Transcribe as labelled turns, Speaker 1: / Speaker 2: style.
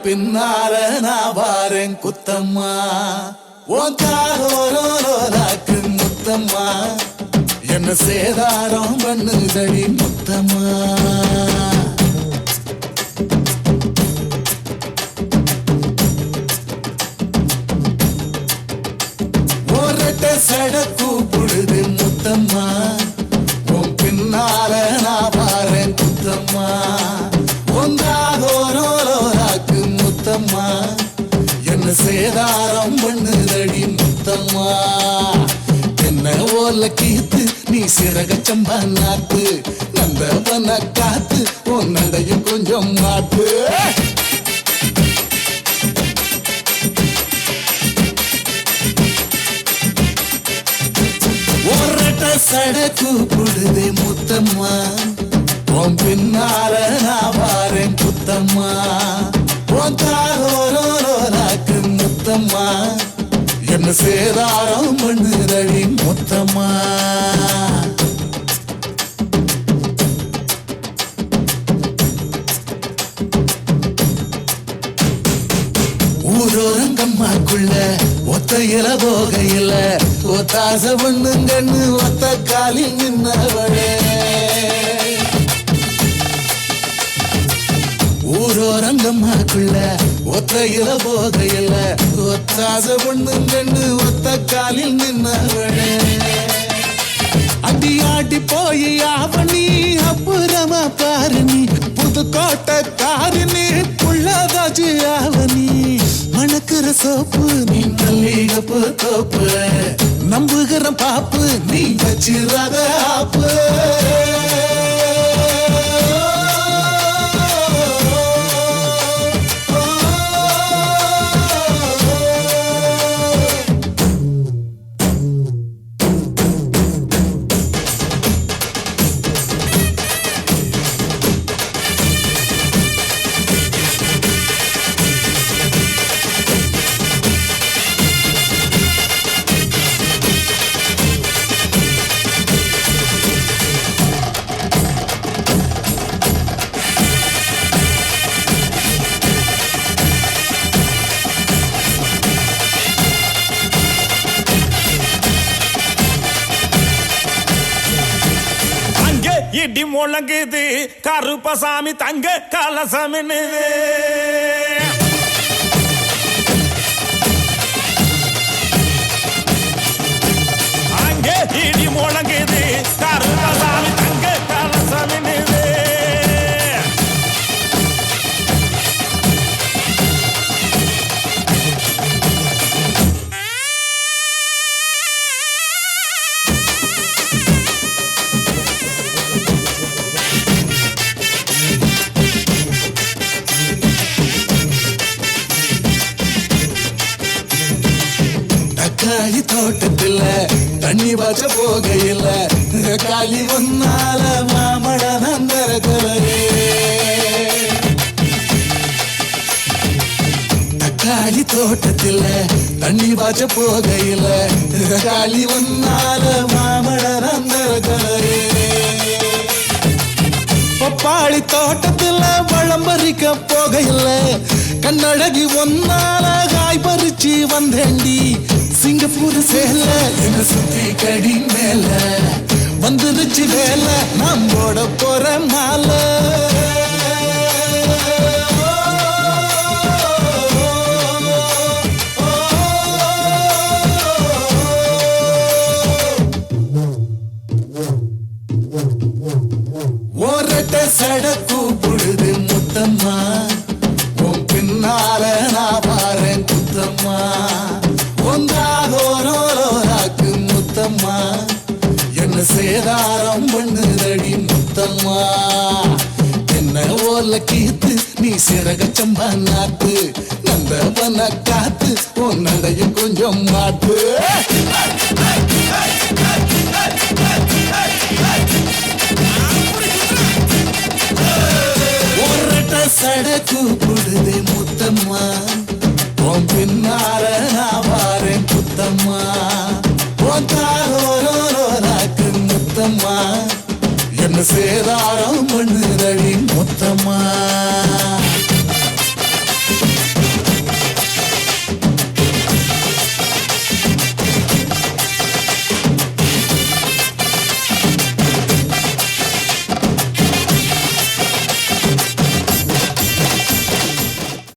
Speaker 1: பின்னால நான் வாரேன் குத்தம்மா உன் காரோரோராக்கு முத்தம்மா என்ன சேதாரம் பண்ணுதடி முத்தம்மா ஒரட்ட சட கூப்பிடுது முத்தம்மா உன் பின்னால நான் வாரேன் குத்தம்மா உன் காரோரோராக்கு முத்தம்மா என்ன சேதாரம் பண்ணுதடி முத்தம்மா என்ன ஓல கீத்து நீ சிறக சம்பா நாத்து நந்தவன காத்து உன் நடையும் கொஞ்சம் மாத்து ஒரட்ட சட கூப்பிடுதே முத்தம்மா உன் பின்னால நான் வாரேன் குத்தம்மா உன் காரோரோராக்கு முத்தம்மா என்ன சேதாரம் பண்ணுதடி முத்தம்மா ஊரோரங்கம்மாக்குள்ள ஒத்தையில போகையில ஒத்தாச பண்ணுங்கன்னு ஒத்த காலில் நின்னவளே ஊரோரங்கம்மாக்குள்ள ஒத்தையில போகையில ஒத்தாச பண்ணுங்கன்னு ஒத்த காலில் நின்னவளே அடி ஆடி போய் ஆவணி அப்புறமா பாரு நீ புதுக்கோட்டை காரினி புள்ளதாச்சு ஆவணி மணக்கிற சோப்பு நீ மல்லிகப்பு தோப்பு நம்புகிற பாப்பு நீ வச்சிராத ஆப்பு
Speaker 2: இடி முழங்குது கருப்பசாமி தங்க கலசமின்னு அங்கே இடி முழங்குது கருப்பசாமி தங்க கலசமின்னு
Speaker 1: காளி தோட்டத்துல தண்ணி பாய்ச்ச போகையில காளி ஒன்னால மாமழ நந்தரகலே தக்காளி தோட்டத்துல தண்ணி பாய்ச்ச போகையில காளி ஒன்னால மாமழ நந்தரகலே பப்பாளி தோட்டத்துல பழம் பறிக்க போகையில கண்ணழகி ஒன்னால காய் பறிச்சு வந்தேண்டி சிங்கப்பூர் சேல என்ன சுத்தி கடி மேல வந்துருச்சு வேல நம்மோட போற மாலை ரெட்ட சட கூப்பிடுது முத்தம்மா உன் பின்னால நான் பாரேன் குத்தம்மா ஒன்றாகோரோராக்கு முத்தம்மா என்ன சேதாரம் பண்ணுதடி முத்தம்மா என்ன ஓல கீத்து நீ சிறக சம்பா நாட்டு நந்தவன காத்து உன் நடையும் கொஞ்சம் மாட்டு ஒரட்ட சட கூப்பிடுதே முத்தம்மா உன் பின்னால நான் வாரேன் புத்தம்மா ஒன்றாகோரோராக்கு முத்தம்மா என்ன சேதாரம் பண்ணுதடி முத்தம்மா